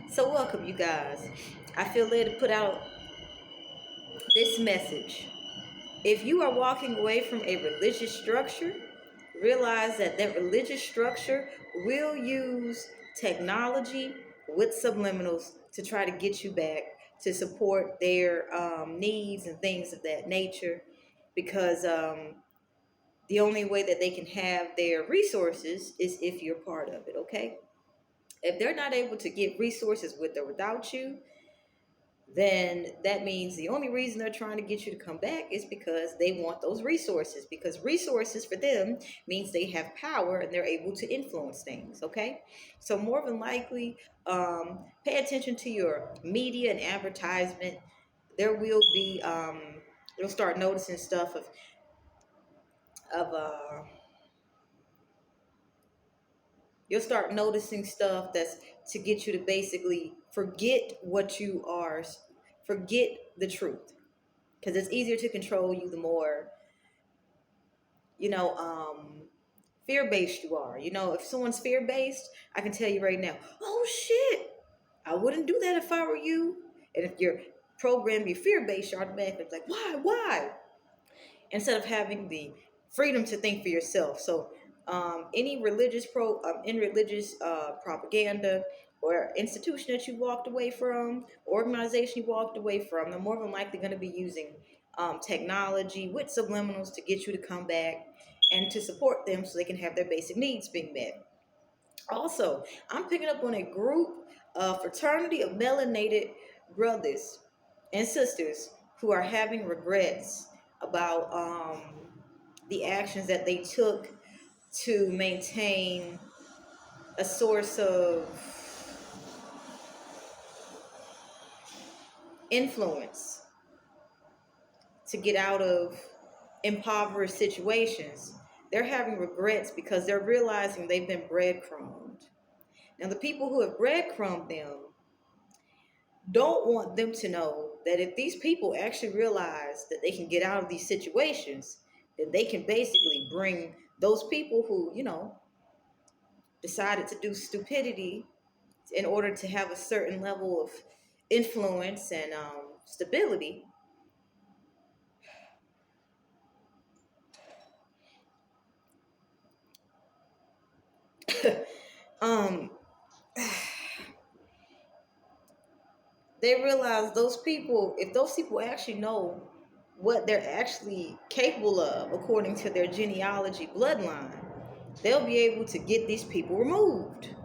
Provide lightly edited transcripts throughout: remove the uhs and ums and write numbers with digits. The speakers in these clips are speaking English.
So welcome, you guys. I feel led to put out this message. If you are walking away from a religious structure, realize that that religious structure will use technology with subliminals to try to get you back to support their needs and things of that nature, because the only way that they can have their resources is if you're part of it. Okay, if they're not able to get resources with or without you, then that means the only reason they're trying to get you to come back is because they want those resources. Because resources for them means they have power and they're able to influence things. Okay, so more than likely, pay attention to your media and advertisement. There will be you'll start noticing stuff of you'll start noticing stuff that's to get you to basically forget what you are, forget the truth, because it's easier to control you the more you know fear-based you are. If someone's fear-based, I can tell you right now, oh shit, I wouldn't do that if I were you. And if you're programmed, you're fear-based, you're automatically like, why, instead of having the freedom to think for yourself. So any religious propaganda or institution that you walked away from, organization you walked away from, they're more than likely going to be using technology with subliminals to get you to come back and to support them so they can have their basic needs being met. Also, I'm picking up on a group, fraternity of melanated brothers and sisters who are having regrets about the actions that they took to maintain a source of influence to get out of impoverished situations. They're having regrets because they're realizing they've been breadcrumbed. Now, the people who have breadcrumbed them don't want them to know that if these people actually realize that they can get out of these situations, then they can basically bring those people who, decided to do stupidity in order to have a certain level of influence and stability. um, they realize those people, if those people actually know what they're actually capable of according to their genealogy bloodline, they'll be able to get these people removed.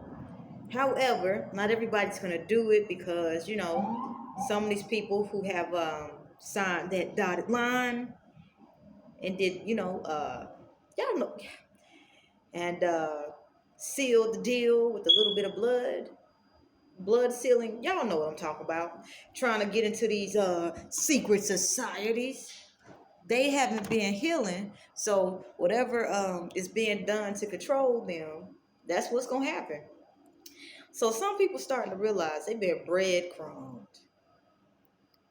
However, not everybody's going to do it because, some of these people who have signed that dotted line and did, y'all know, and sealed the deal with a little bit of blood sealing. Y'all know what I'm talking about. Trying to get into these secret societies. They haven't been healing, so whatever is being done to control them, that's what's gonna happen. So some people starting to realize they've been breadcrumbed.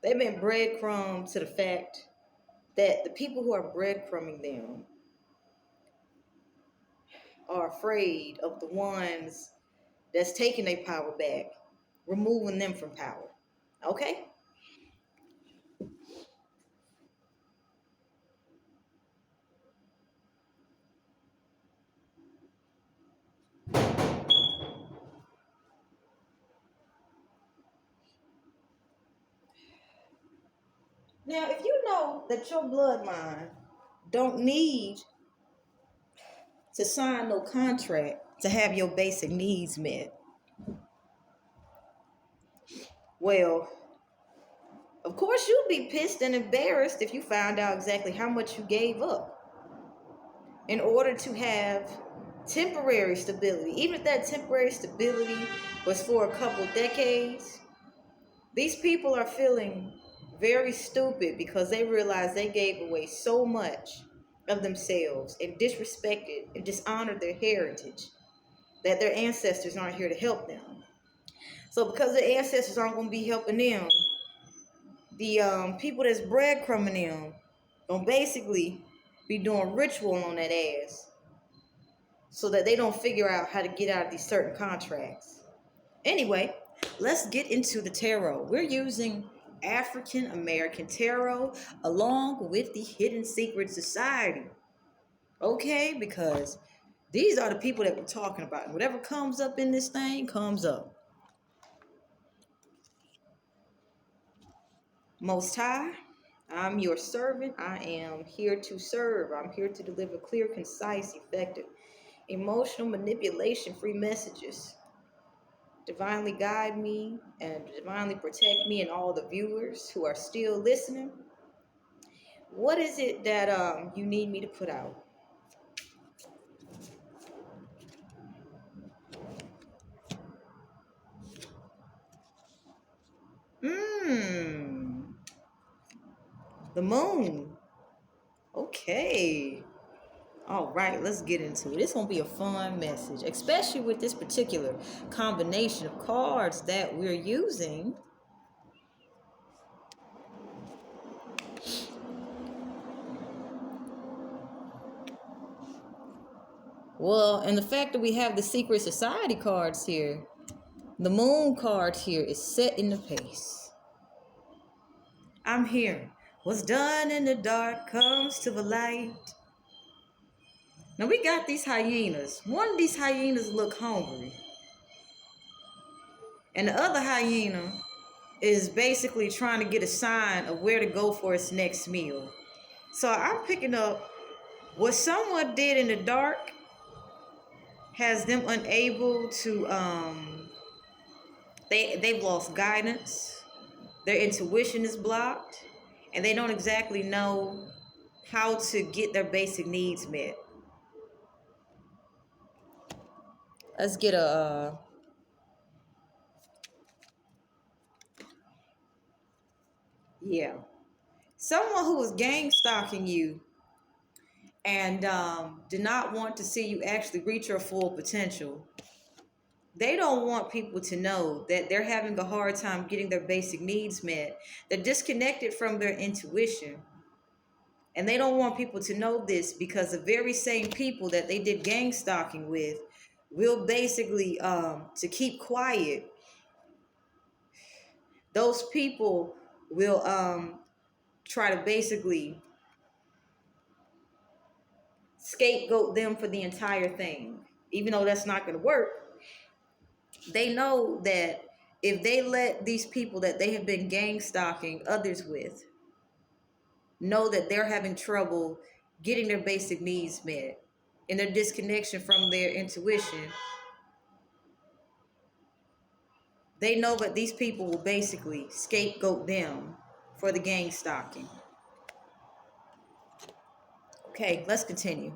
They've been breadcrumbed to the fact that the people who are breadcrumbing them are afraid of the ones that's taking their power back, removing them from power. Okay? Now, if you know that your bloodline don't need to sign no contract to have your basic needs met, well, of course you'd be pissed and embarrassed if you found out exactly how much you gave up in order to have temporary stability. Even if that temporary stability was for a couple decades, these people are feeling very stupid because they realize they gave away so much of themselves and disrespected and dishonored their heritage that their ancestors aren't here to help them. So because their ancestors aren't going to be helping them, the people that's breadcrumbing them gonna basically be doing ritual on that ass so that they don't figure out how to get out of these certain contracts. Anyway, let's get into the tarot. We're using African American Tarot along with the Hidden Secret Society. Okay? Because these are the people that we're talking about. And whatever comes up in this thing comes up. Most High, I'm your servant. I am here to serve. I'm here to deliver clear, concise, effective, emotional manipulation free messages. Divinely guide me and divinely protect me and all the viewers who are still listening. What is it that you need me to put out? The moon. Okay. All right, let's get into it. It's going to be a fun message, especially with this particular combination of cards that we're using. Well, and the fact that we have the Secret Society cards here, the moon card here is set in the pace. I'm here. What's done in the dark comes to the light. Now we got these hyenas. One of these hyenas look hungry. And the other hyena is basically trying to get a sign of where to go for its next meal. So I'm picking up what someone did in the dark has them unable to they've lost guidance. Their intuition is blocked, and they don't exactly know how to get their basic needs met. Let's get a yeah. Someone who was gang stalking you and did not want to see you actually reach your full potential. They don't want people to know that they're having a hard time getting their basic needs met. They're disconnected from their intuition. And they don't want people to know this because the very same people that they did gang stalking with will basically, to keep quiet, those people will try to basically scapegoat them for the entire thing. Even though that's not going to work, they know that if they let these people that they have been gang stalking others with know that they're having trouble getting their basic needs met and their disconnection from their intuition, they know that these people will basically scapegoat them for the gang stalking. Okay, let's continue.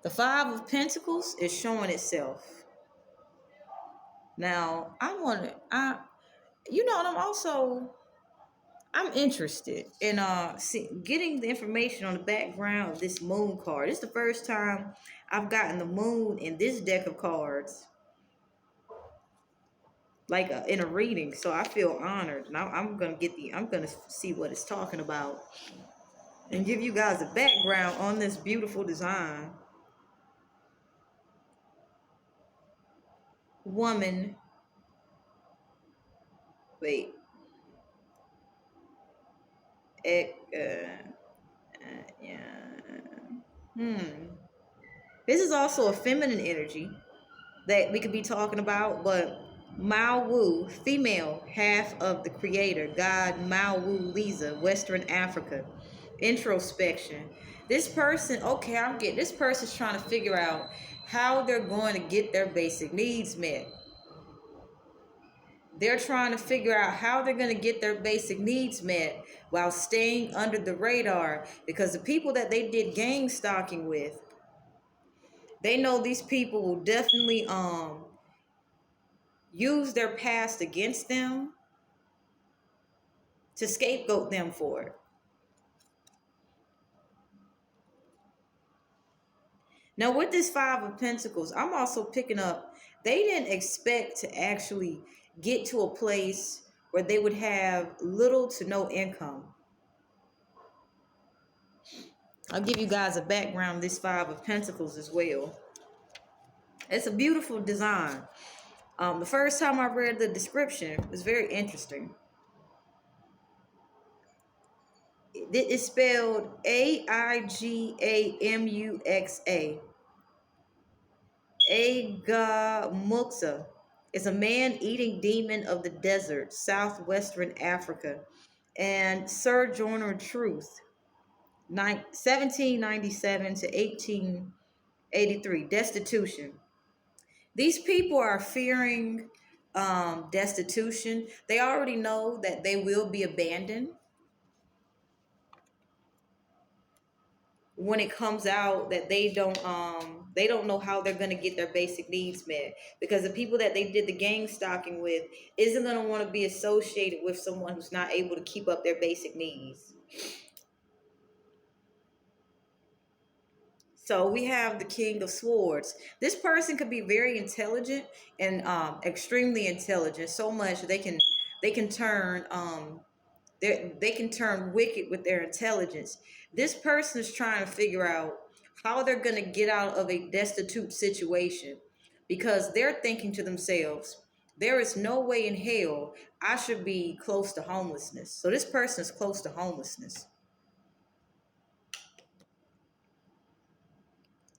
The Five of Pentacles is showing itself. Now, I'm interested in getting the information on the background of this moon card. It's the first time I've gotten the moon in this deck of cards, like in a reading. So I feel honored, and I'm gonna see what it's talking about and give you guys a background on this beautiful design. Woman, wait, yeah. This is also a feminine energy that we could be talking about, but Mao Wu, female, half of the creator, God Mao Wu Lisa, Western Africa. Introspection. This person, this person's trying to figure out how they're going to get their basic needs met. They're trying to figure out how they're going to get their basic needs met while staying under the radar, because the people that they did gang stalking with, they know these people will definitely use their past against them to scapegoat them for it. Now, with this Five of Pentacles, I'm also picking up, they didn't expect to actually get to a place where they would have little to no income. I'll give you guys a background on this Five of Pentacles as well. It's a beautiful design. The first time I read the description, it was very interesting. It's spelled Aigamuxa. Agamuksa is a man-eating demon of the desert, southwestern Africa, and Sojourner Truth, 1797 to 1883, destitution. These people are fearing destitution. They already know that they will be abandoned when it comes out that they don't know how they're going to get their basic needs met, because the people that they did the gang stalking with isn't going to want to be associated with someone who's not able to keep up their basic needs. So we have the King of Swords. This person could be very intelligent and extremely intelligent, so much they can turn they can turn wicked with their intelligence. This person is trying to figure out how they're going to get out of a destitute situation, because they're thinking to themselves, there is no way in hell I should be close to homelessness. So this person is close to homelessness.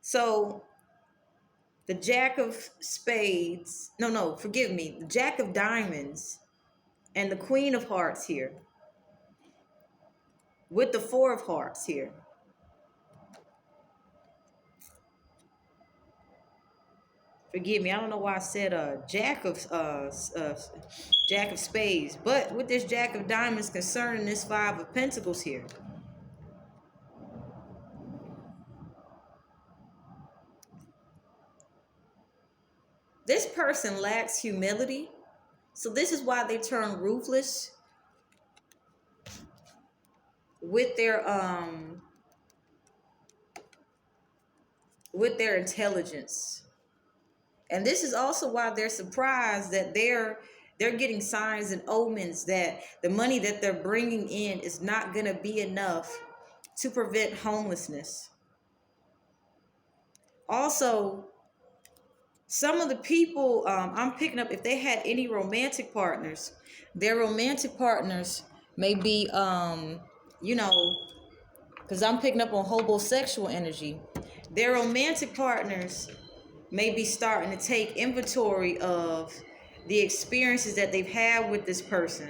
So the Jack of Spades, no, forgive me, the Jack of Diamonds and the Queen of Hearts here, with the Four of Hearts here. Forgive me, I don't know why I said Jack of Spades, but with this Jack of Diamonds concerning this Five of Pentacles here. This person lacks humility, so this is why they turn ruthless with their intelligence. And this is also why they're surprised that they're getting signs and omens that the money that they're bringing in is not going to be enough to prevent homelessness. Also, some of the people I'm picking up, if they had any romantic partners, their romantic partners may be, because I'm picking up on homosexual energy. Their romantic partners may be starting to take inventory of the experiences that they've had with this person.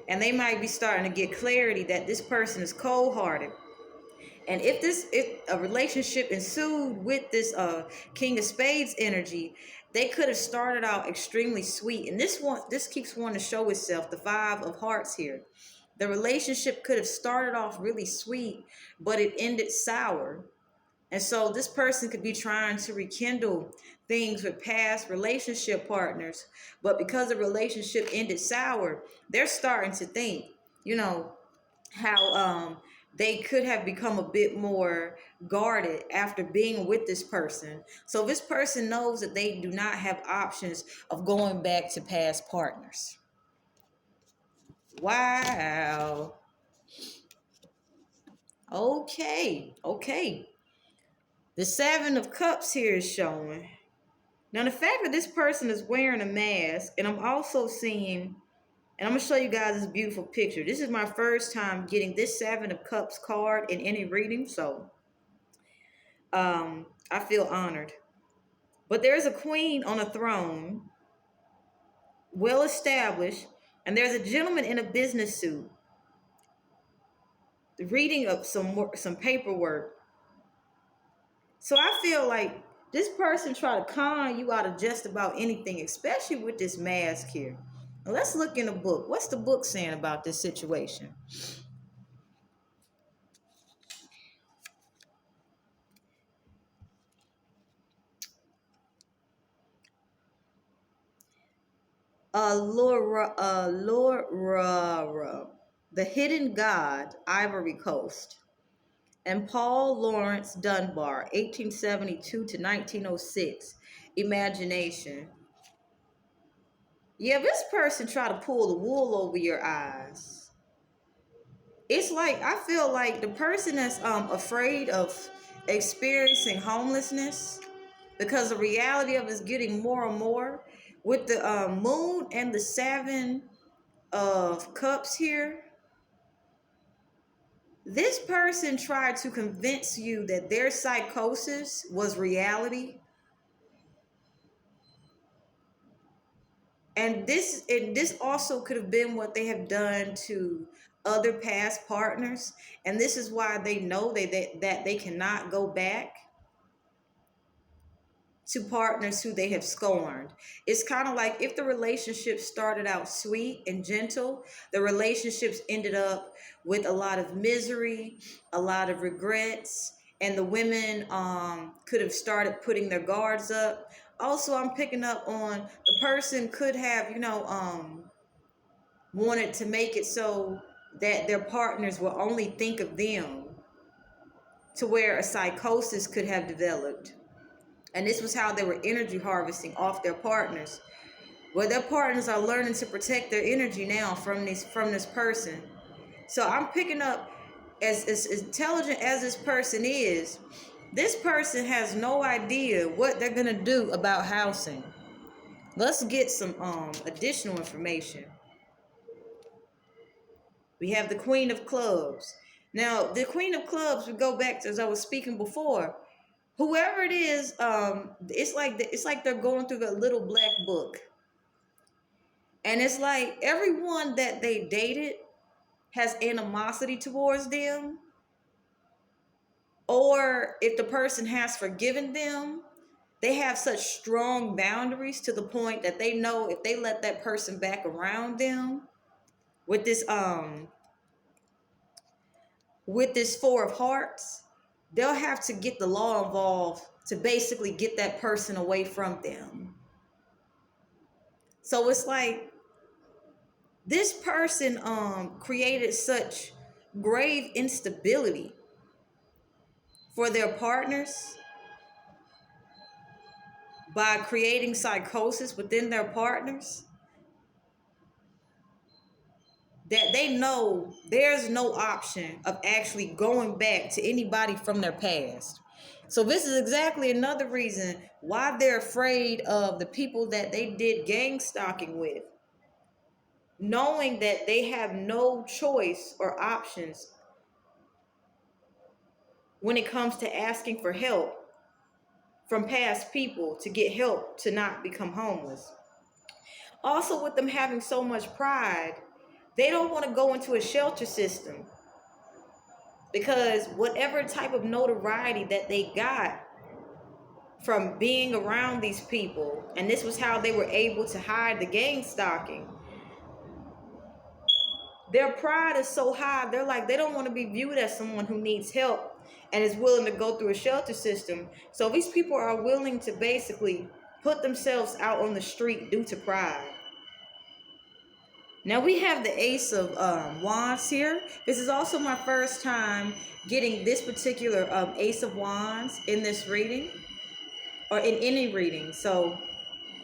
And they might be starting to get clarity that this person is cold-hearted. And if a relationship ensued with this King of Spades energy, they could have started out extremely sweet. And this keeps wanting to show itself, the Five of Hearts here. The relationship could have started off really sweet, but it ended sour. And so this person could be trying to rekindle things with past relationship partners, but because the relationship ended sour, they're starting to think, how they could have become a bit more guarded after being with this person. So this person knows that they do not have options of going back to past partners. Wow. Okay. The Seven of Cups here is showing. Now, the fact that this person is wearing a mask, and I'm also seeing, and I'm going to show you guys this beautiful picture. This is my first time getting this Seven of Cups card in any reading, so I feel honored. But there's a queen on a throne, well established, and there's a gentleman in a business suit reading up some paperwork. So I feel like this person try to con you out of just about anything, especially with this mask here. Now let's look in the book. What's the book saying about this situation? Laura, The Hidden God, Ivory Coast. And Paul Lawrence Dunbar, 1872 to 1906, Imagination. Yeah, this person try to pull the wool over your eyes. It's like, I feel like the person that's afraid of experiencing homelessness, because the reality of it is getting more and more with the moon and the 7 of cups here. This person tried to convince you that their psychosis was reality. And this also could have been what they have done to other past partners. And this is why they know that they cannot go back to partners who they have scorned. It's kind of like if the relationship started out sweet and gentle, the relationships ended up with a lot of misery, a lot of regrets, and the women could have started putting their guards up. Also, I'm picking up on the person could have, wanted to make it so that their partners will only think of them, to where a psychosis could have developed. And this was how they were energy harvesting off their partners. Well, their partners are learning to protect their energy now from this person. So I'm picking up, as intelligent as this person is, this person has no idea what they're gonna do about housing. Let's get some additional information. We have the Queen of Clubs. Now, the Queen of Clubs, we go back to, as I was speaking before, whoever it is, it's like they're going through the little black book. And it's like everyone that they dated has animosity towards them. Or if the person has forgiven them, they have such strong boundaries to the point that they know if they let that person back around them with this Four of Hearts, they'll have to get the law involved to basically get that person away from them. So it's like this person created such grave instability for their partners by creating psychosis within their partners, that they know there's no option of actually going back to anybody from their past. So this is exactly another reason why they're afraid of the people that they did gang stalking with, knowing that they have no choice or options when it comes to asking for help from past people to get help to not become homeless. Also, with them having so much pride, they don't want to go into a shelter system, because whatever type of notoriety that they got from being around these people, and this was how they were able to hide the gang stalking, their pride is so high, they're like, they don't want to be viewed as someone who needs help and is willing to go through a shelter system. So these people are willing to basically put themselves out on the street due to pride. Now we have the Ace of Wands here. This is also my first time getting this particular Ace of Wands in this reading, or in any reading. So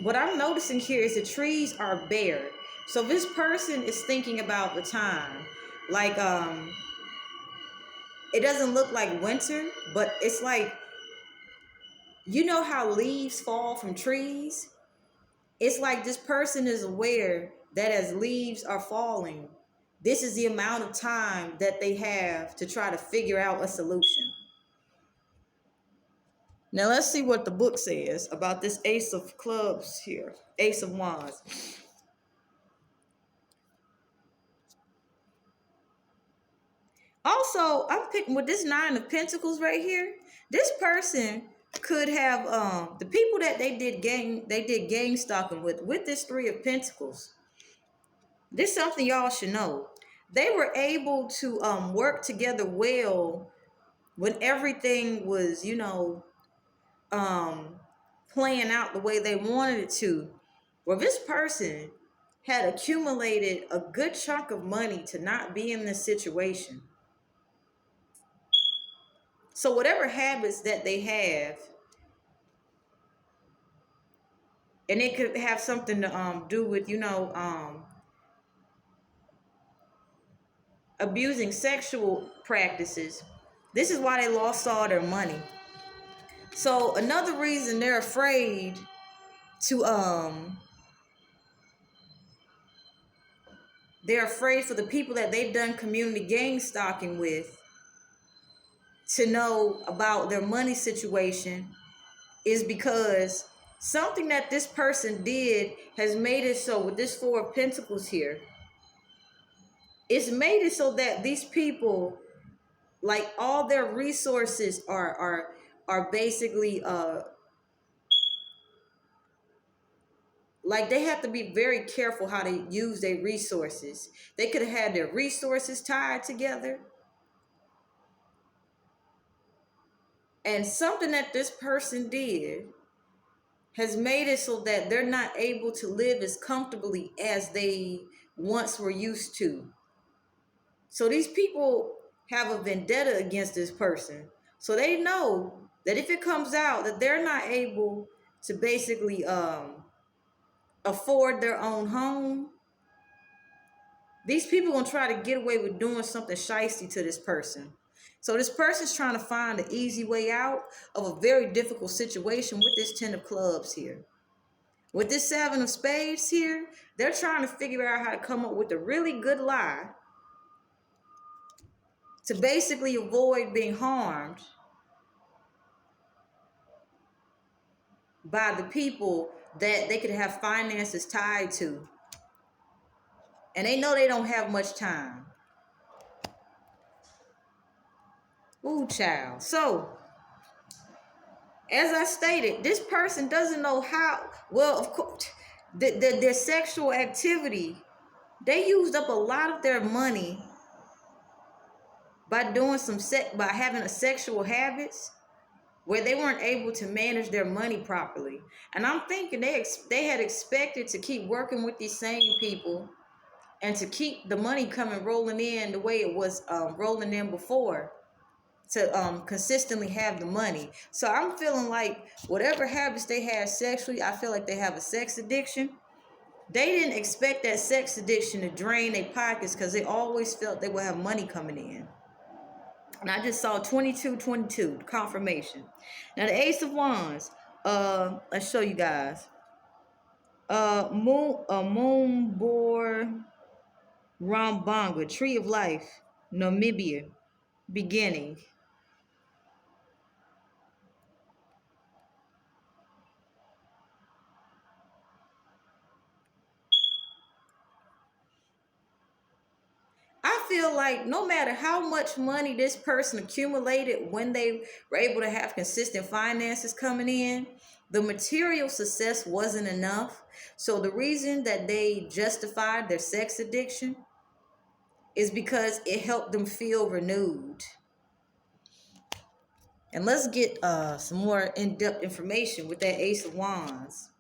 what I'm noticing here is the trees are bare. So this person is thinking about the time. Like, it doesn't look like winter, but it's like, you know how leaves fall from trees? It's like this person is aware that as leaves are falling, this is the amount of time that they have to try to figure out a solution. Now let's see what the book says about this Ace of Clubs here, Ace of Wands. Also, I'm picking with this Nine of Pentacles right here. This person could have the people that they did gang stalking with this Three of Pentacles. This is something y'all should know. They were able to work together well when everything was, playing out the way they wanted it to. Well, this person had accumulated a good chunk of money to not be in this situation. So whatever habits that they have, and it could have something to do with, abusing sexual practices. This is why they lost all their money. So another reason they're afraid to they're afraid for the people that they've done community gang stalking with to know about their money situation is because something that this person did has made it so with this Four of Pentacles here, it's made it so that these people, like, all their resources are basically like, they have to be very careful how they use their resources. They could have had their resources tied together. And something that this person did has made it so that they're not able to live as comfortably as they once were used to. So these people have a vendetta against this person. So they know that if it comes out that they're not able to basically afford their own home, these people gonna try to get away with doing something shysty to this person. So this person's trying to find an easy way out of a very difficult situation with this 10 of clubs here. With this 7 of spades here, they're trying to figure out how to come up with a really good lie to basically avoid being harmed by the people that they could have finances tied to. And they know they don't have much time. Ooh, child. So, as I stated, this person doesn't know how, well, of course, their sexual activity, they used up a lot of their money by doing by having a sexual habits where they weren't able to manage their money properly. And I'm thinking they had expected to keep working with these same people and to keep the money coming rolling in the way it was rolling in before, to consistently have the money. So I'm feeling like whatever habits they had sexually, I feel like they have a sex addiction. They didn't expect that sex addiction to drain their pockets because they always felt they would have money coming in. And I just saw 2222, confirmation. Now the Ace of Wands, let's show you guys. Moon Boar Rambanga, Tree of Life, Namibia, beginning. I feel like no matter how much money this person accumulated when they were able to have consistent finances coming in, the material success wasn't enough. So the reason that they justified their sex addiction is because it helped them feel renewed. And let's get some more in-depth information with that Ace of Wands.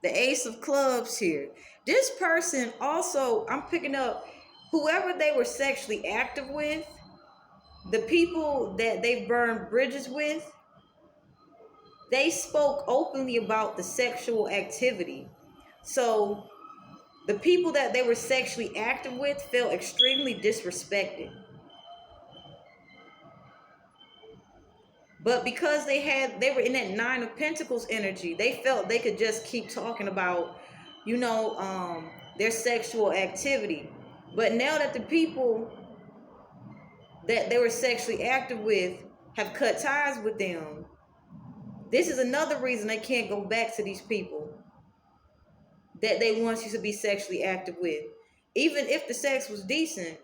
The Ace of Clubs here. This person also, I'm picking up whoever they were sexually active with, the people that they burned bridges with, they spoke openly about the sexual activity. So the people that they were sexually active with felt extremely disrespected. But because they were in that 9 of Pentacles energy, they felt they could just keep talking about, their sexual activity. But now that the people that they were sexually active with have cut ties with them, this is another reason they can't go back to these people that they once used to be sexually active with. Even if the sex was decent,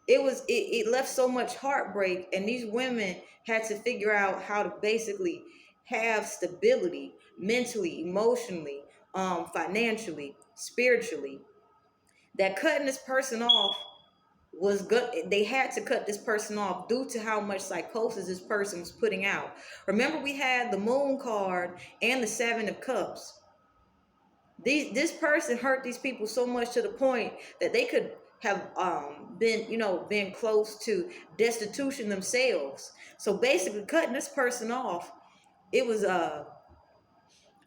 it left so much heartbreak, and these women had to figure out how to basically have stability mentally, emotionally, financially, spiritually. That cutting this person off was good. They had to cut this person off due to how much psychosis this person was putting out. Remember, we had the Moon card and the 7 of Cups. This person hurt these people so much to the point that they could have been close to destitution themselves. So basically cutting this person off, it was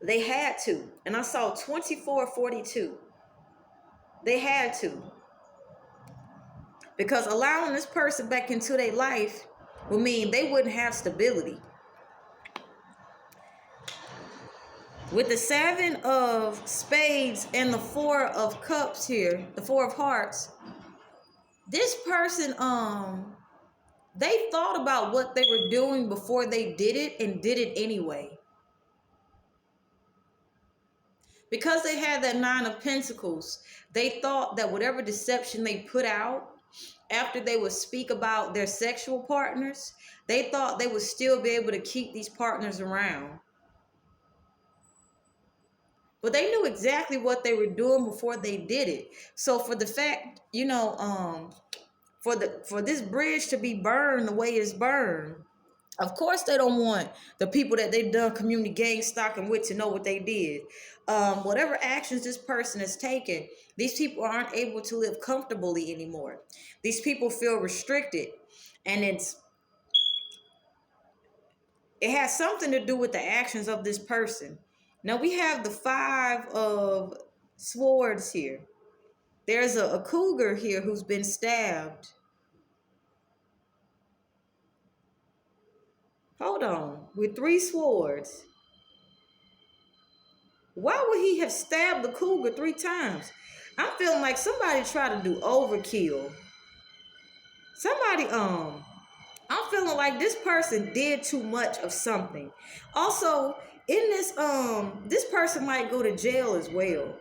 they had to. And I saw 2442. They had to. Because allowing this person back into their life would mean they wouldn't have stability. With the 7 of spades and the 4 of cups here, the 4 of hearts, this person, they thought about what they were doing before they did it and did it anyway. Because they had that 9 of Pentacles, they thought that whatever deception they put out after they would speak about their sexual partners, they thought they would still be able to keep these partners around. But they knew exactly what they were doing before they did it. So for the fact, for this bridge to be burned the way it's burned, of course they don't want the people that they've done community gang stalking with to know what they did. Whatever actions this person has taken, these people aren't able to live comfortably anymore. These people feel restricted, and it has something to do with the actions of this person. Now we have the 5 of swords here. There's a cougar here who's been stabbed. Hold on. With 3 swords. Why would he have stabbed the cougar 3 times? I'm feeling like somebody tried to do overkill. I'm feeling like this person did too much of something. Also, in this person might go to jail as well.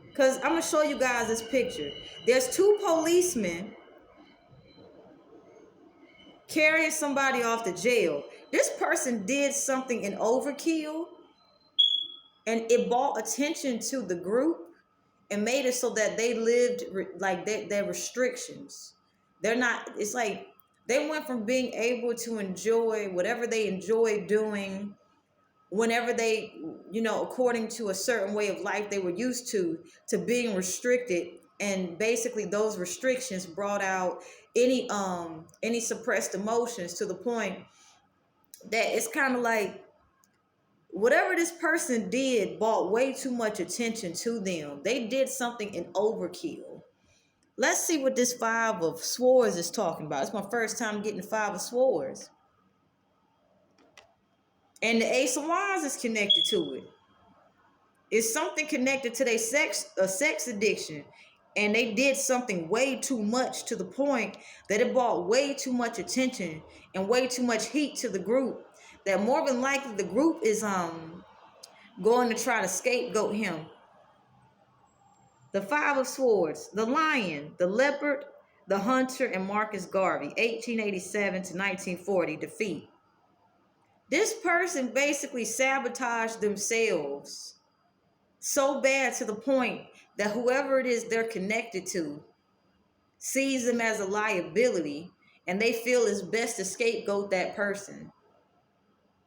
Because I'm going to show you guys this picture. There's 2 policemen carrying somebody off to jail. This person did something in overkill, and it brought attention to the group and made it so that they lived like their restrictions. They're not, it's like they went from being able to enjoy whatever they enjoy doing whenever they, according to a certain way of life they were used to being restricted. And basically those restrictions brought out any suppressed emotions to the point that it's kind of like whatever this person did brought way too much attention to them. They did something in overkill. Let's see what this 5 of swords is talking about. It's my first time getting the 5 of swords. And the Ace of Wands is connected to it. It's something connected to their sex addiction. And they did something way too much to the point that it brought way too much attention and way too much heat to the group. That more than likely the group is going to try to scapegoat him. The 5 of swords, the lion, the leopard, the hunter, and Marcus Garvey, 1887 to 1940, defeat. This person basically sabotaged themselves so bad to the point that whoever it is they're connected to sees them as a liability, and they feel it's best to scapegoat that person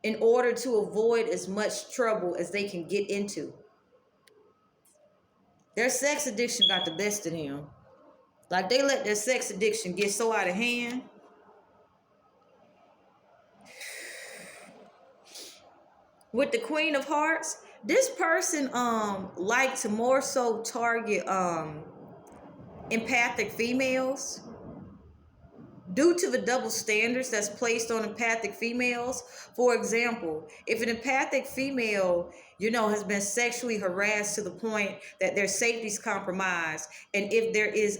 in order to avoid as much trouble as they can get into. Their sex addiction got the best of them. Like they let their sex addiction get so out of hand. With the Queen of Hearts, this person like to more so target empathic females due to the double standards that's placed on empathic females. For example, if an empathic female, has been sexually harassed to the point that their safety is compromised, and if there is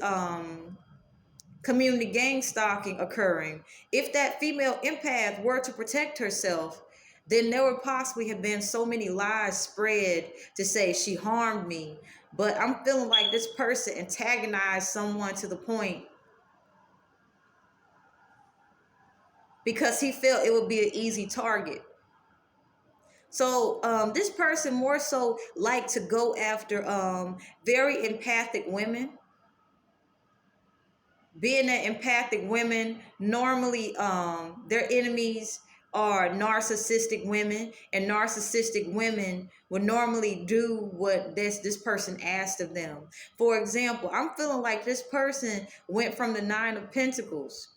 community gang stalking occurring, if that female empath were to protect herself, then there would possibly have been so many lies spread to say she harmed me. But I'm feeling like this person antagonized someone to the point because he felt it would be an easy target. So this person more so like to go after very empathic women. Being that empathic women, normally their enemies are narcissistic women, and narcissistic women would normally do what this person asked of them. For example, I'm feeling like this person went from the 9 of Pentacles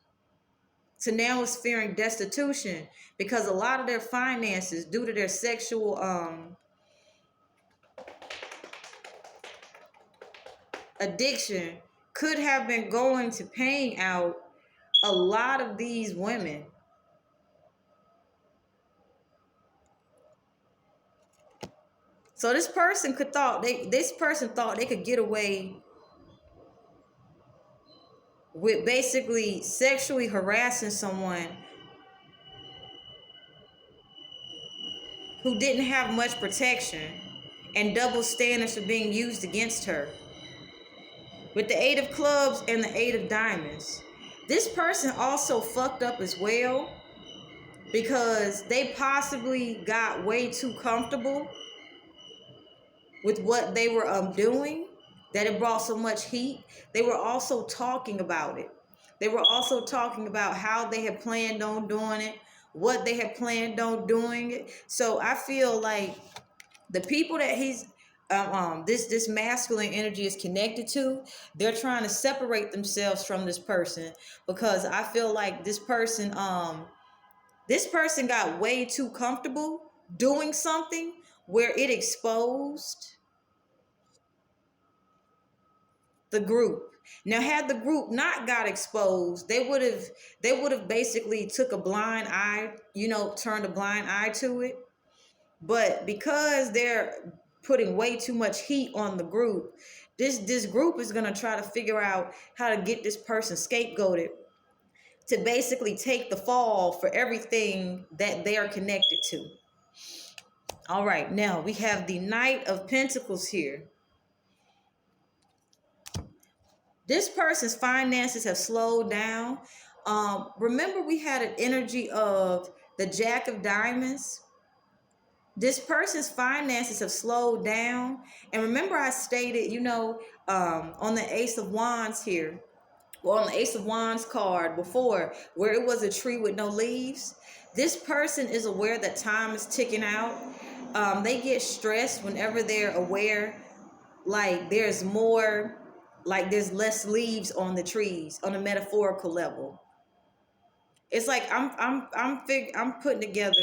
to now is fearing destitution because a lot of their finances, due to their sexual addiction, could have been going to paying out a lot of these women So this person thought they could get away with basically sexually harassing someone who didn't have much protection, and double standards were being used against her. With the 8 of clubs and the 8 of diamonds, this person also fucked up as well, because they possibly got way too comfortable with what they were doing, that it brought so much heat. They were also talking about it. They were also talking about how they had planned on doing it, what they had planned on doing it. So I feel like the people that this masculine energy is connected to, they're trying to separate themselves from this person, because I feel like this person got way too comfortable doing something where it exposed the group. Now, had the group not got exposed, they would have basically took a blind eye, turned a blind eye to it. But because they're putting way too much heat on the group, this group is gonna try to figure out how to get this person scapegoated to basically take the fall for everything that they are connected to. All right, now we have the Knight of Pentacles here. This person's finances have slowed down. Remember, we had an energy of the Jack of Diamonds. This person's finances have slowed down. And remember, I stated, on the Ace of Wands here, or on the Ace of Wands card before, where it was a tree with no leaves. This person is aware that time is ticking out. They get stressed whenever they're aware, like there's less leaves on the trees on a metaphorical level. It's like I'm putting together.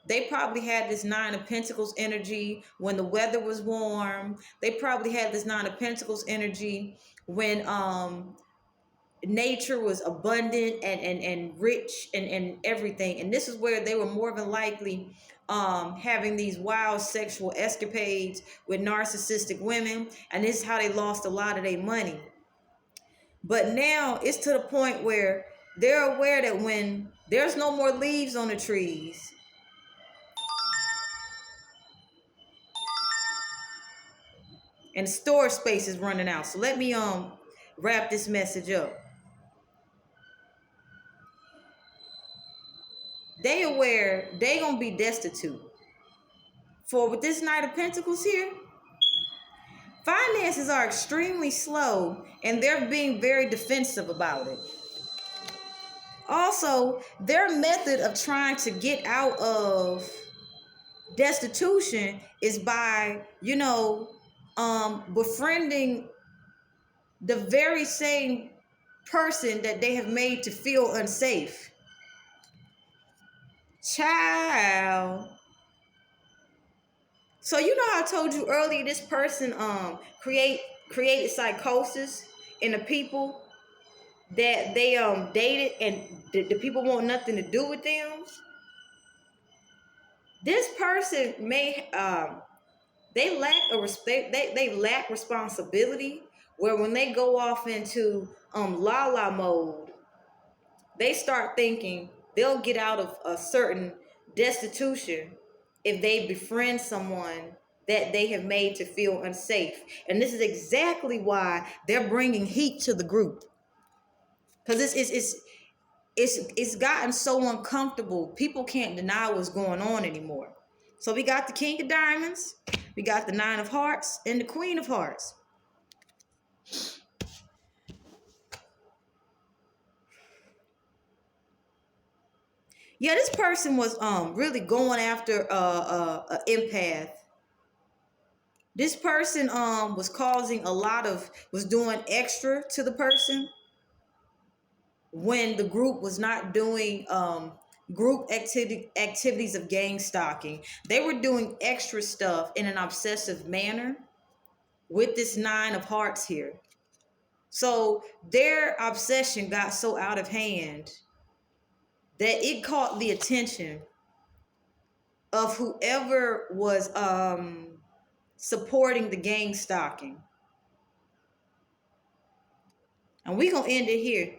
They probably had this Nine of Pentacles energy when the weather was warm. They probably had this Nine of Pentacles energy when nature was abundant and rich and everything. And this is where they were more than likely having these wild sexual escapades with narcissistic women. And this is how they lost a lot of their money. But now it's to the point where they're aware that when there's no more leaves on the trees, and storage space is running out. So let me wrap this message up. They aware they gonna be destitute. For with this Knight of Pentacles here, finances are extremely slow and they're being very defensive about it. Also, their method of trying to get out of destitution is by, befriending the very same person that they have made to feel unsafe. Child. So you know how I told you earlier, this person created psychosis in the people that they dated, and the people want nothing to do with them. This person may they lack a respect, they lack responsibility, where when they go off into la la mode, they start thinking they'll get out of a certain destitution if they befriend someone that they have made to feel unsafe. And this is exactly why they're bringing heat to the group, because it's gotten so uncomfortable. People can't deny what's going on anymore. So we got the King of Diamonds, we got the Nine of Hearts, and the Queen of Hearts. Yeah, this person was really going after a empath. This person was doing extra to the person when the group was not doing group activities of gang stalking. They were doing extra stuff in an obsessive manner with this Nine of Hearts here. So their obsession got so out of hand that it caught the attention of whoever was supporting the gang stalking. And we're going to end it here.